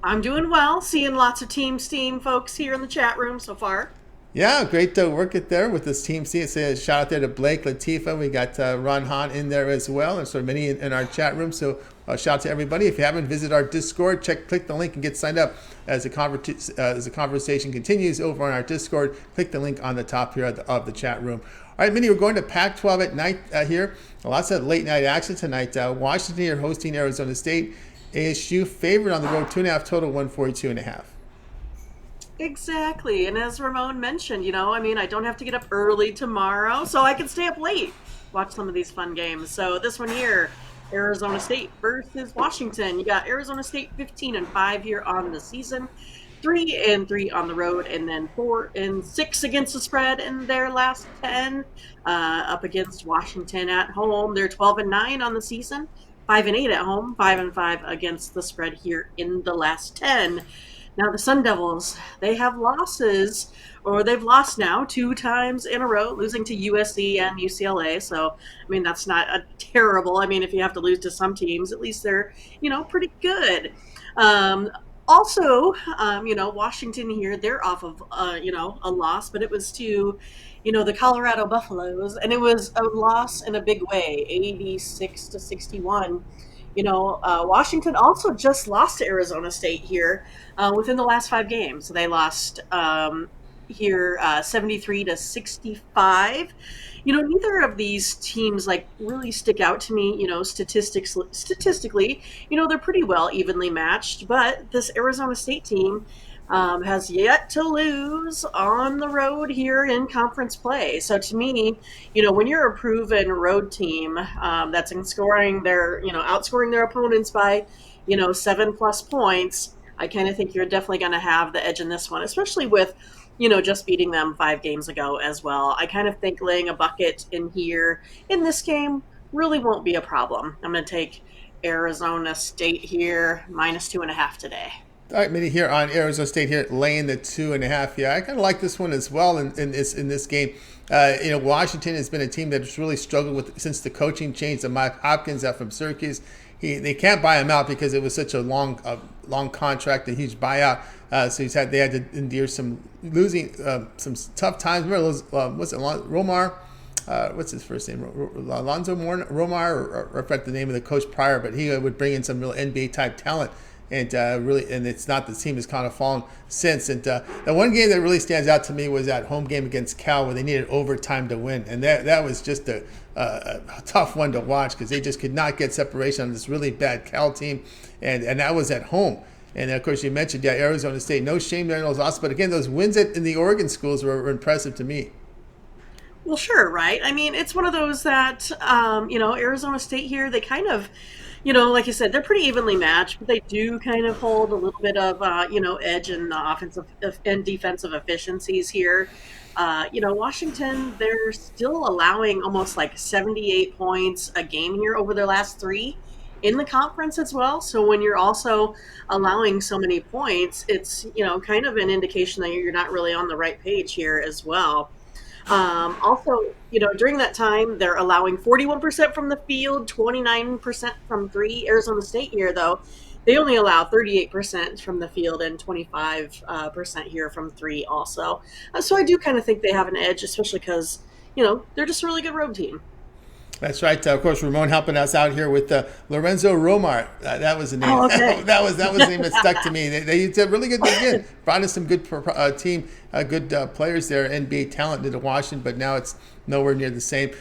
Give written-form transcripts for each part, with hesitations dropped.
I'm doing well, seeing lots of Team Steam folks here in the chat room so far. Yeah, great to work it there with this team. See, say a shout out there to Blake, Latifa. We got Ron Hahn in there as well, and so many in our chat room. So shout out to everybody. If you haven't visited our Discord, click the link and get signed up as the conversation continues over on our Discord. Click the link on the top here of the chat room. All right, Mindy, we're going to Pac-12 at night here. Lots of late night action tonight. Washington here hosting Arizona State. ASU favorite on the road, 2.5 total, 142.5. Exactly. And as Ramon mentioned, I don't have to get up early tomorrow, so I can stay up late, watch some of these fun games. So this one here, Arizona State versus Washington. You got Arizona State 15-5 here on the season, 3-3 on the road, and then 4-6 against the spread in their last 10. Up against Washington at home, they're 12-9 on the season, 5-8 at home, 5-5 against the spread here in the last 10. Now the Sun Devils, they have losses, or they've lost now 2 times in a row, losing to USC and UCLA. So, that's not a terrible. If you have to lose to some teams, at least they're, pretty good. Um, also, Washington here, they're off of, a loss, but it was to, the Colorado Buffaloes, and it was a loss in a big way, 86-61. Washington also just lost to Arizona State here within the last 5 games. So they lost here 73-65. Neither of these teams really stick out to me. Statistically, they're pretty well evenly matched. But this Arizona State team has yet to lose on the road here in conference play. So to me, when you're a proven road team that's in scoring their, outscoring their opponents by, 7+ points, I kind of think you're definitely going to have the edge in this one, especially with, just beating them 5 games ago as well. I kind of think laying a bucket in here in this game really won't be a problem. I'm going to take Arizona State here -2.5 today. All right, Minnie here on Arizona State here laying the 2.5. Yeah, I kind of like this one as well in this game. Washington has been a team that's really struggled with since the coaching change of Mike Hopkins out from Syracuse. They can't buy him out because it was such a long contract, a huge buyout. So they had to endure some losing, some tough times. Remember those? What's it? Romar? What's his first name? Alonzo Romar, or I forgot the name of the coach prior, but he would bring in some real NBA type talent. And it's not the team has kind of fallen since. And the one game that really stands out to me was that home game against Cal, where they needed overtime to win, and that was just a tough one to watch because they just could not get separation on this really bad Cal team, and that was at home. And of course, you mentioned Arizona State, no shame there in those losses, but again, those wins in the Oregon schools were impressive to me. Well, sure, right? It's one of those that, Arizona State here, they kind of, like you said, they're pretty evenly matched, but they do kind of hold a little bit of, edge in the offensive and defensive efficiencies here. Washington, they're still allowing almost like 78 points a game here over their last 3 in the conference as well. So when you're also allowing so many points, it's, kind of an indication that you're not really on the right page here as well. Also, during that time, they're allowing 41% from the field, 29% from three. Arizona State here, though, they only allow 38% from the field and 25% here from three also. So I do kind of think they have an edge, especially because, they're just a really good road team. That's right. Of course, Ramon helping us out here with Lorenzo Romar. That was the name. Oh, okay. that was the name that stuck to me. They did really good. Again, brought in some good team, good players there, NBA talent into Washington, but now it's nowhere near the same.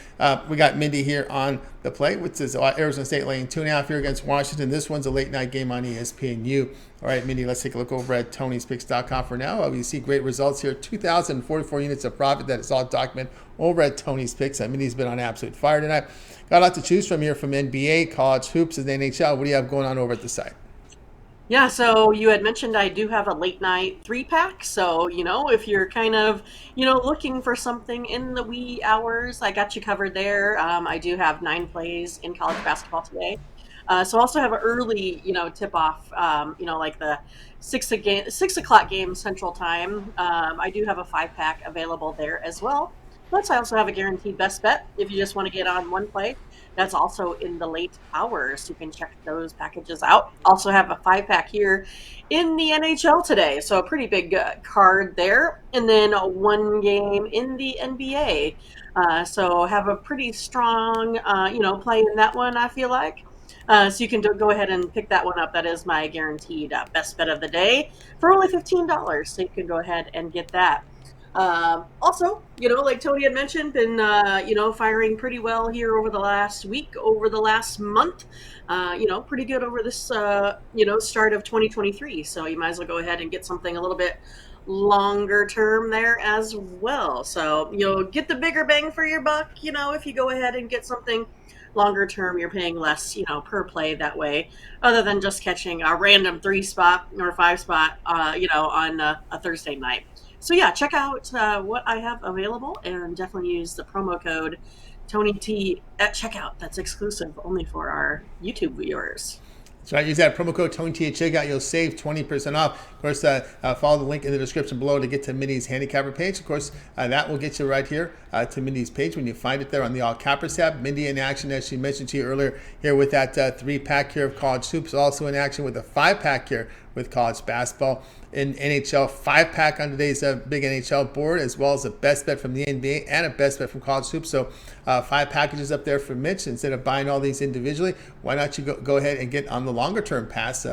We got Mindy here on the play, which is Arizona State laying 2.5 here against Washington. This one's a late night game on ESPNU. All right, Mindy, let's take a look over at Tony'sPicks.com for now. We see great results here. 2,044 units of profit. That is all documented over at Tony's Picks. Mindy's been on absolute fire tonight. Got a lot to choose from here from NBA, college hoops, and NHL. What do you have going on over at the site? Yeah, so you had mentioned I do have a late night 3-pack. So, if you're kind of, looking for something in the wee hours, I got you covered there. I do have 9 plays in college basketball today. So I also have an early, tip off, like the 6 o'clock game Central Time. I do have a 5-pack available there as well. Plus, I also have a guaranteed best bet if you just want to get on one play. That's also in the late hours. You can check those packages out. Also have a 5-pack here in the NHL today, so a pretty big card there. And then one game in the NBA. So have a pretty strong, play in that one, I feel like. So you can go ahead and pick that one up. That is my guaranteed best bet of the day for only $15. So you can go ahead and get that. Also, like Tony had mentioned, been firing pretty well here over the last week, over the last month. Pretty good over this start of 2023. So you might as well go ahead and get something a little bit longer term there as well. So you'll get the bigger bang for your buck. If you go ahead and get something longer term, you're paying less, per play that way, other than just catching a random 3-spot or 5-spot, on a Thursday night. So yeah, check out what I have available, and definitely use the promo code Tony T at checkout. That's exclusive only for our YouTube viewers. So I use that promo code TonyT at checkout. You'll save 20% off. Of course, follow the link in the description below to get to Mindy's handicapper page. Of course, that will get you right here to Mindy's page when you find it there on the All Cappers tab. Mindy in action, as she mentioned to you earlier, here with that 3-pack here of college hoops. Also in action with a 5-pack here with college basketball. In NHL, 5-pack on today's big NHL board, as well as a best bet from the NBA and a best bet from college hoops. So 5 packages up there for Mitch. Instead of buying all these individually, why not you go ahead and get on the longer term pass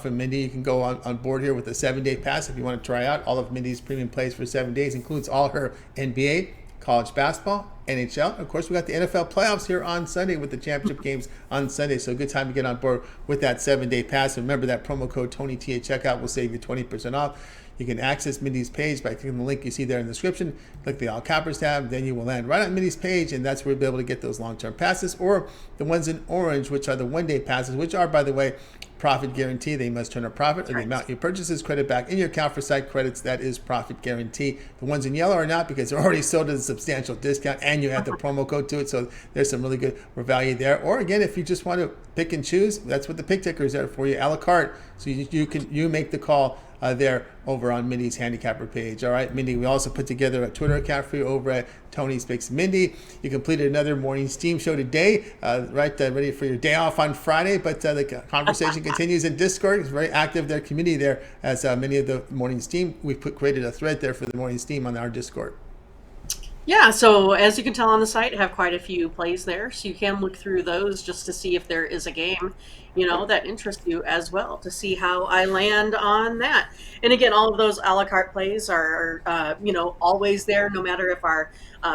from Mindy? You can go on board here with a 7-day pass if you want to try out all of Mindy's premium plays for 7 days. Includes all her NBA, college basketball, NHL. Of course, we got the NFL playoffs here on Sunday with the championship games on Sunday. So a good time to get on board with that 7-day pass. Remember that promo code TonyT at checkout will save you 20% off. You can access Mindy's page by clicking the link you see there in the description. Click the All Cappers tab, then you will land right on Mindy's page, and that's where you'll be able to get those long-term passes, or the ones in orange, which are the 1-day passes, which are, by the way, profit guarantee. They must turn a profit, or the amount you purchase is credit back in your account for site credits. That is profit guarantee. The ones in yellow are not, because they're already sold at a substantial discount, and you add the promo code to it. So there's some really good value there. Or again, if you just want to pick and choose, that's what the pick ticker is there for you, a la carte. So you make the call there over on Mindy's handicapper page. All right, Mindy, we also put together a Twitter account for you over at Tony's Picks Mindy. You completed another morning steam show today, ready for your day off on Friday, but the conversation continues in Discord. It's very active, their community there, as many of the morning steam. We've created a thread there for the morning steam on our Discord. Yeah, so as you can tell on the site, I have quite a few plays there, so you can look through those just to see if there is a game, that interests you as well, to see how I land on that. And again, all of those a la carte plays are, always there, no matter if our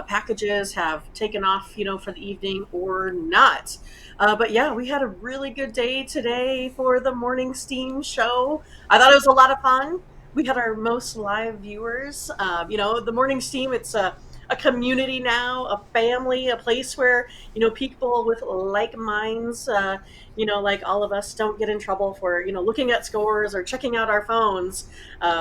packages have taken off, for the evening or not. But yeah, we had a really good day today for the morning steam show. I thought it was a lot of fun. We had our most live viewers. The morning steam, it's a community now, a family, a place where, people with like minds, like all of us, don't get in trouble for, looking at scores or checking out our phones.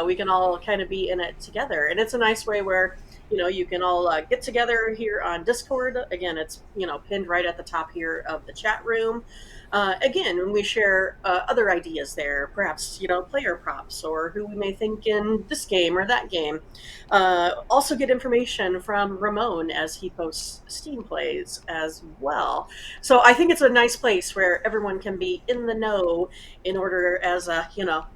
We can all kind of be in it together. And it's a nice way where, you can all get together here on Discord. Again, it's, pinned right at the top here of the chat room. Again, when we share other ideas there, perhaps, player props or who we may think in this game or that game. Also get information from Ramon as he posts Steam plays as well. So I think it's a nice place where everyone can be in the know in order as a,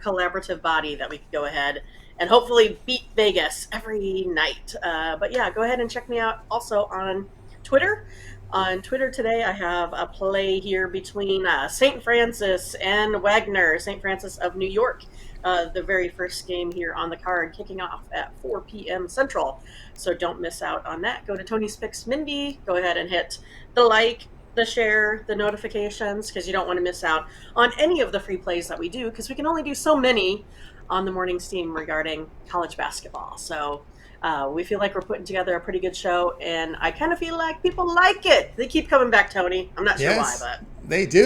collaborative body that we could go ahead and hopefully beat Vegas every night. But yeah, go ahead and check me out also on Twitter. On Twitter today, I have a play here between St. Francis and Wagner, St. Francis of New York. The very first game here on the card, kicking off at 4 p.m. Central. So don't miss out on that. Go to Tony's Picks Mindy. Go ahead and hit the like, the share, the notifications, because you don't want to miss out on any of the free plays that we do, because we can only do so many on the morning steam regarding college basketball. So we feel like we're putting together a pretty good show, and I kind of feel like people like it. They keep coming back, Tony. I'm not sure why, but they do.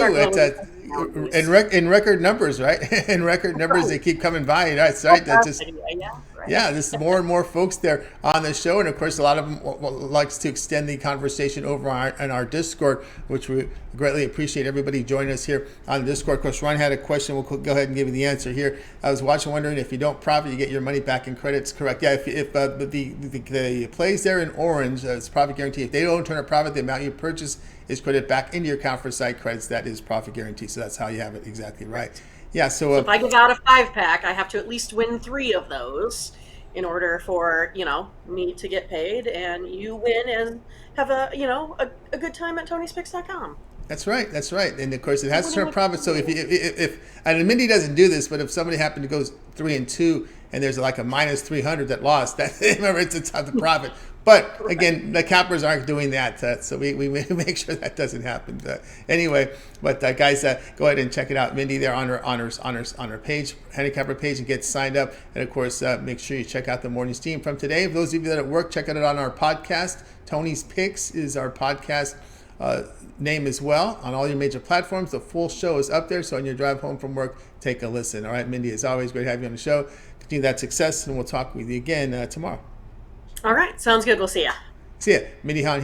It's in record numbers, right? In record numbers, they keep coming by. That's right. That's just yeah, right? Yeah, there's more and more folks there on the show, and of course, a lot of them likes to extend the conversation over on our Discord, which we greatly appreciate everybody joining us here on the Discord. Of course, Ron had a question. We'll go ahead and give you the answer here. I was wondering if you don't profit, you get your money back in credits. Correct? Yeah. If the plays there in orange, it's profit guarantee. If they don't turn a profit, the amount you purchase is credited back into your account for site credits. That is profit guarantee. So that's how you have it exactly right. Yeah. So if I give out a 5-pack, I have to at least win 3 of those in order for me to get paid, and you win and have a good time at Tony'sPicks.com. That's right. That's right. And of course, it has to turn a profit. So if and Mindy doesn't do this, but if somebody happened to go 3-2 and there's like a minus 300 that lost, that remember it's a ton of profit. But again, the cappers aren't doing that, so we make sure that doesn't happen. Anyway, but guys, go ahead and check it out. Mindy there on her page, handicapper page, and get signed up. And of course, make sure you check out the morning steam from today. For those of you that are at work, check it out on our podcast. Tony's Picks is our podcast name as well on all your major platforms. The full show is up there, so on your drive home from work, take a listen. All right, Mindy, as always, great to have you on the show. Continue that success, and we'll talk with you again tomorrow. All right, sounds good. We'll see ya. See ya. Mindy Hahne here.